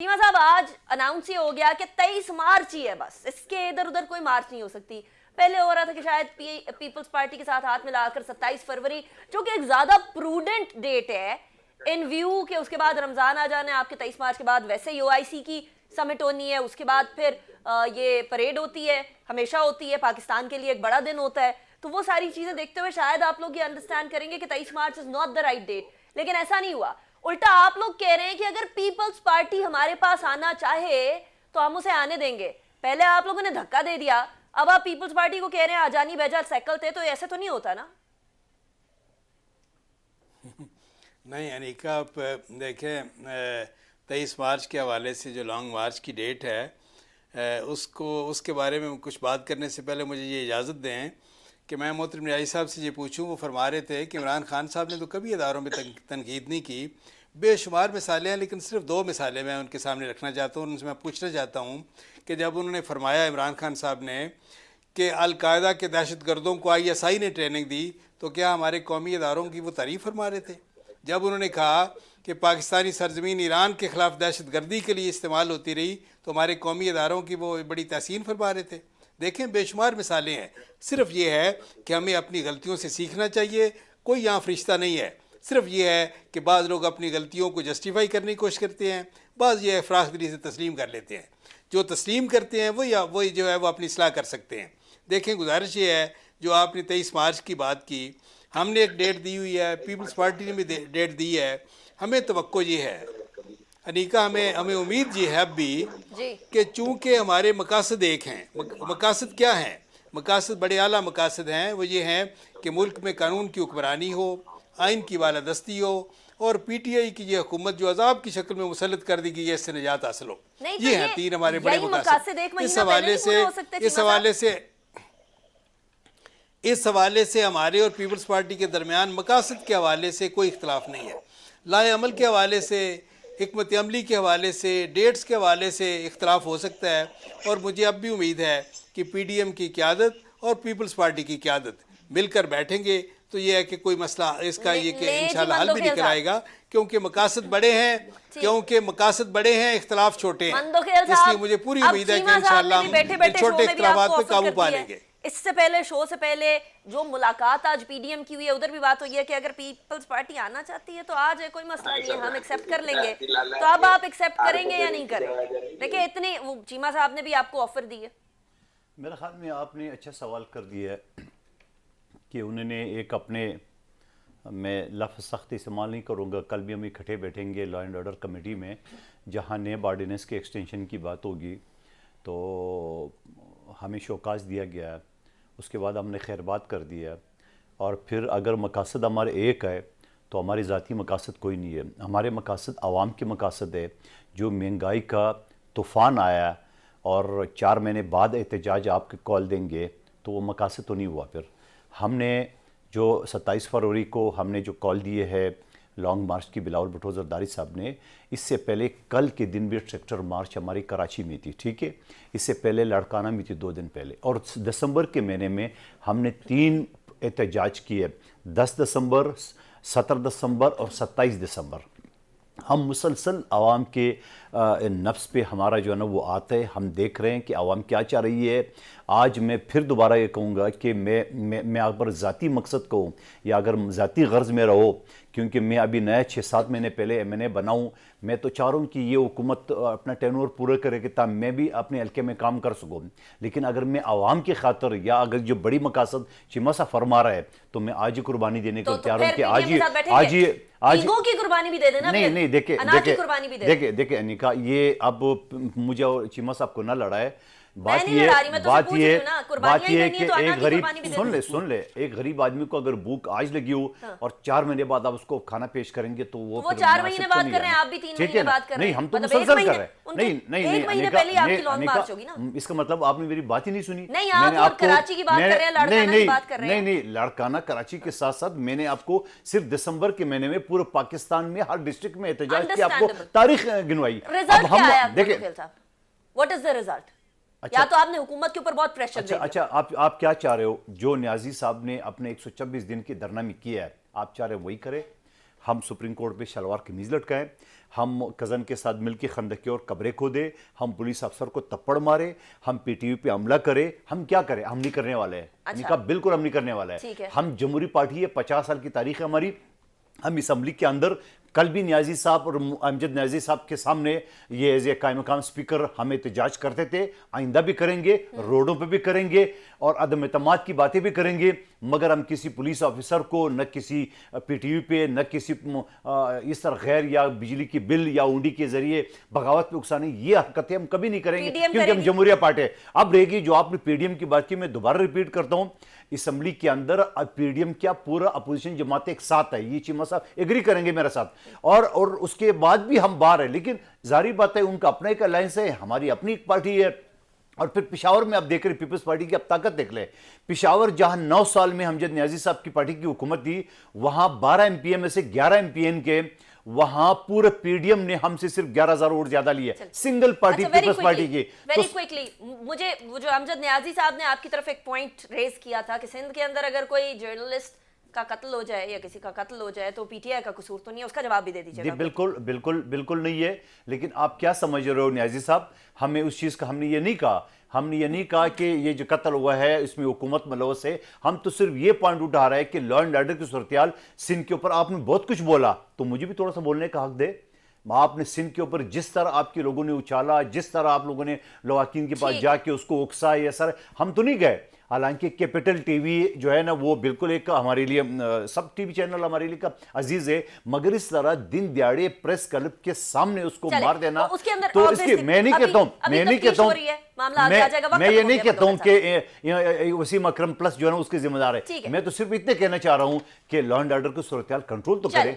सीमा साहब, आज अनाउंस ये हो गया कि 23 मार्च ही है, बस इसके इधर उधर कोई मार्च नहीं हो सकती। पहले हो रहा था कि शायद पीपल्स पार्टी के साथ हाथ मिलाकर 27 फरवरी, जो कि एक ज्यादा प्रूडेंट डेट है इन व्यू के उसके बाद रमजान आ जाना है, आपके 23 मार्च के बाद वैसे ही ओआईसी की समिट होनी है, उसके बाद फिर ये परेड होती है, हमेशा होती है, पाकिस्तान के लिए एक बड़ा दिन होता है। तो वो सारी चीजें देखते हुए शायद आप लोग ये अंडरस्टैंड करेंगे कि 23 March is not the right date, लेकिन ऐसा नहीं हुआ। उल्टा आप लोग कह रहे हैं कि अगर पीपल्स पार्टी हमारे पास आना चाहे तो हम उसे आने देंगे। पहले आप लोगों ने धक्का दे दिया, अब आप पीपल्स पार्टी को कह रहे हैं आजानी बेजा साइकिल थे, तो ऐसे तो नहीं होता ना। नहीं अनिका, आप देखें 23 मार्च के हवाले से जो लॉन्ग मार्च की डेट है उसके बारे में कुछ बात करने से पहले मुझे ये इजाज़त दें कि मैं मोहतरम रियाई साहब से ये पूछूं। वो फरमा रहे थे कि इमरान खान साहब ने तो कभी इदारों में तनकीद नहीं की, बेशुमार मिसालें हैं, लेकिन सिर्फ 2 मिसालें मैं उनके सामने रखना चाहता हूँ। उनसे मैं पूछना चाहता हूँ कि जब उन्होंने फरमाया इमरान खान साहब ने कि अलकायदा के दहशत गर्दों को ISI ने ट्रेनिंग दी, तो क्या हमारे कौमी इदारों की वो तारीफ़ फरमा रहे थे? जब उन्होंने कहा कि पाकिस्तानी सरजमीन ईरान के ख़िलाफ़ दहशत गर्दी के लिए इस्तेमाल होती रही, तो हमारे कौमी इदारों की वो बड़ी तहसीन फरमा रहे थे। देखें, बेशुमार मिसालें हैं। सिर्फ ये है कि हमें अपनी गलतियों से सीखना चाहिए। कोई यहाँ फरिश्ता नहीं है। सिर्फ ये है कि बाज़ लोग अपनी गलतियों को जस्टिफाई करने की कोशिश करते हैं, बाज़ ये फ़राख दिली से तस्लीम कर लेते हैं। जो तस्लीम करते हैं वही जो है वो अपनी इस्लाह कर सकते हैं। देखें, गुजारिश ये है, जो आपने 23 मार्च की बात की, हमने एक डेट दी हुई है, पीपल्स पार्टी ने भी डेट दी है। हमें तवक्को ये है अनीका, हमें उम्मीद ये है अब भी कि चूँकि हमारे मकासद एक हैं। मकासद क्या हैं? मकासद बड़े आला मकासद हैं। वो ये हैं कि मुल्क में कानून की हुक्मरानी हो, आइन की बालादस्ती हो, और PTI की ये हुकूमत जो अजाब की शक्ल में मुसल्लत कर दी गई है, इससे निजात हासिल हो। ये हैं 3 हमारे बड़े मकासद। इस हवाले से हमारे और पीपल्स पार्टी के दरमियान मकासद के हवाले से कोई इख्तलाफ नहीं है। लाए अमल के हवाले से, हिकमत अमली के हवाले से, डेट्स के हवाले से इख्तलाफ हो सकता है, और मुझे अब भी उम्मीद है कि PDM की क़यादत और पीपल्स पार्टी की क़यादत मिलकर बैठेंगे तो ये है कि कोई मसला इसका ये कि इंशाल्लाह हल भी निकल आएगा, क्योंकि मकासद बड़े हैं, इख्तलाफ छोटे हैं। इसलिए मुझे पूरी उम्मीद है कि इंशाल्लाह हम छोटे इख्तलाफात पे काबू पा लेंगे। इससे पहले, शो से पहले जो मुलाकात आज PDM की हुई है, उधर भी बात हुई है कि अगर पीपल्स पार्टी आना चाहती है तो आज है, कोई मसला नहीं है, हम एक्सेप्ट कर लेंगे। तो अब आप एक्सेप्ट करेंगे या नहीं करेंगे? देखिए, इतनी वो चीमा साहब ने भी आपको ऑफर दी है। मेरे ख्याल में आपने अच्छा सवाल कर दिया है कि उन्होंने एक अपने, मैं लफ्ज़ सख्त इस्तेमाल नहीं करूँगा, कल भी हम इकट्ठे बैठेंगे लॉ एंड ऑर्डर कमेटी में, जहाँ नेब ऑर्डिनेंस के एक्सटेंशन की बात होगी, तो हमें शोकाज दिया गया है। उसके बाद हमने खैर बात कर दिया, और फिर अगर मकासद हमारे एक है तो हमारे ज़ाती मकासद कोई नहीं है। हमारे मकासद आवाम के मकासद है। जो महंगाई का तूफ़ान आया और 4 महीने बाद एहतजाज आपके कॉल देंगे, तो वो मकासद तो नहीं हुआ। फिर हमने जो 27 फरवरी को हमने जो कॉल दिए है लॉन्ग मार्च की, बिलावल भुट्टो जरदारी साहब ने, इससे पहले कल के दिन भी ट्रैक्टर मार्च हमारी कराची में थी, ठीक है। इससे पहले लड़काना में थी 2 दिन पहले, और दिसंबर के महीने में हमने 3 एहतजाज किए, 10 दिसंबर, 17 दिसंबर और 27 दिसंबर। हम मुसलसल आवाम के नफ्स पे हमारा जो है ना वो आता है। हम देख रहे हैं कि आवाम क्या चाह रही है। आज मैं फिर दोबारा ये कहूँगा कि मैं अगर ज़ाती मकसद को या अगर ज़ाती गर्ज़ में रहो, क्योंकि मैं अभी नया 6-7 महीने पहले MNA बनाऊँ, मैं तो चाह रहा हूँ कि ये हुकूमत अपना टेन्योर पूरा करे ताकि मैं भी अपने हल्के में काम कर सकूँ। लेकिन अगर मैं आवाम की खातर, या अगर जो बड़ी मकासद चिमा सा फरमा रहा है, तो मैं आज ही कुर्बानी देने को तैयार हूँ कि आज की कुर्बानी भी दे देना। नहीं, देखिए अनिका, ये अब मुझे और चिमा साहब को ना लड़ाए। बात ये है कि एक गरीब, सुन ले, एक गरीब आदमी को अगर भूख आज लगी हो और 4 महीने बाद आप उसको खाना पेश करेंगे, तो वो 4 महीने बाद कर रहे हैं, आप भी 3 महीने बाद कर रहे हैं। नहीं, हम तो मुसलसल कर रहे हैं। नहीं, महीने पहले आपकी लॉन्ग मार्च होगी ना। इसका मतलब आपने मेरी बात ही नहीं सुनी। नहीं, आप कराची की बात कर रहे हैं, लड़काना की बात कर रहे हैं। नहीं, लड़काना कराची के साथ साथ मैंने आपको सिर्फ दिसंबर के महीने में पूरे पाकिस्तान में हर डिस्ट्रिक्ट में एहतजाज की आपको तारीख गिनवाई। रिजल्ट क्या आया? देखिए, व्हाट इज द रिजल्ट? या तो आपने हुकूमत के ऊपर बहुत प्रेशर दिया। अच्छा, आप क्या चाह रहे हो? जो न्याजी साहब ने अपने 126 दिन की धरना में किया है, आप चाह रहे हो वही करे? हम सुप्रीम कोर्ट पे शलवार कमीज लटकाएं? ہم کزن کے ساتھ مل کے خندقیں اور قبریں کھودے, ہم پولیس افسر کو تپڑ مارے, ہم پی ٹی وی پہ حملہ کرے, ہم کیا کریں؟ ہم نہیں کرنے والے ہیں. ہم نے کہا بالکل ہم نہیں کرنے والا ہے. ہم جمہوری پارٹی ہے, 50 سال کی تاریخ ہے ہماری. ہم اسمبلی کے اندر کل بھی نیازی صاحب اور امجد نیازی صاحب کے سامنے یہ ایز اے قائم مقام اسپیکر ہم احتجاج کرتے تھے, آئندہ بھی کریں گے, روڈوں پہ بھی کریں گے اور عدم اعتماد کی باتیں بھی کریں گے, مگر ہم کسی پولیس آفیسر کو نہ کسی پی ٹی وی پہ نہ کسی اس طرح غیر یا بجلی کی بل یا اونڈی کے ذریعے بغاوت پہ اکسانے, یہ حرکتیں ہم کبھی نہیں کریں گے کیونکہ ہم جمہوریہ پارٹی ہے. اب رہے گی جو آپ نے پی ڈی ایم کی بات کی, میں دوبارہ ریپیٹ کرتا ہوں, اسمبلی کے اندر پی ڈی ایم کیا پورا اپوزیشن جماعتیں ایک ساتھ ہے, یہ چیمہ صاحب ایگری کریں گے میرے ساتھ, اور اس کے بعد بھی ہم باہر ہیں. لیکن ظاہری بات ہے ان کا اپنا ایک الائنس ہے, ہماری اپنی ایک پارٹی ہے. اور پھر پشاور میں آپ دیکھ رہے پیپلز پارٹی کی اب طاقت دیکھ لیں. پشاور جہاں 9 سال میں امجد نیازی صاحب کی پارٹی کی حکومت تھی, وہاں 12 ایم پی اے میں سے 11 ایم پی این کے, وہاں پورے پی ڈی ایم نے ہم سے صرف 11,000 ووٹ زیادہ لیے, سنگل پارٹی پیپلز پارٹی کی. ویری کوئکلی, مجھے جو امجد نیازی صاحب نے آپ کی طرف ایک پوائنٹ ریز کیا تھا کہ سندھ کے اندر اگر کوئی جرنلسٹ کا قتل ہو جائے یا کسی کا قتل ہو جائے تو پی ٹی آئی کا قصور تو نہیں ہے, اس کا جواب بھی دے دیجیے گا. بالکل بالکل بالکل نہیں ہے. لیکن آپ کیا سمجھ رہے ہو نیازی صاحب, ہمیں اس چیز کا ہم نے یہ نہیں کہا, ہم نے یہ نہیں کہا کہ یہ جو قتل ہوا ہے اس میں حکومت ملوث ہے. ہم تو صرف یہ پوائنٹ اٹھا رہے ہیں کہ لا اینڈ آرڈر کی صورتحال سندھ کے اوپر آپ نے بہت کچھ بولا, تو مجھے بھی تھوڑا سا بولنے کا حق دے. آپ نے سندھ کے اوپر جس طرح آپ کے لوگوں نے اچھالا, جس طرح آپ لوگوں نے لواحقین کے پاس جا کے اس کو اکسا, یہ سر ہم تو نہیں گئے. حالانکہ کیپٹل ٹی وی جو ہے نا وہ بالکل ایک ہمارے لیے, سب ٹی وی چینل ہمارے لیے عزیز ہے, مگر اس طرح دن دیہڑے پریس کلب کے سامنے اس کو مار دینا, تو اس کے میں نہیں کہتا ہوں میں یہ نہیں کہتا ہوں کہ وسیم اکرم پلس جو ہے نا اس کے ذمہ دار ہے. میں تو صرف اتنے کہنا چاہ رہا ہوں کہ لا اینڈ آرڈر کی صورتحال کنٹرول تو کرے.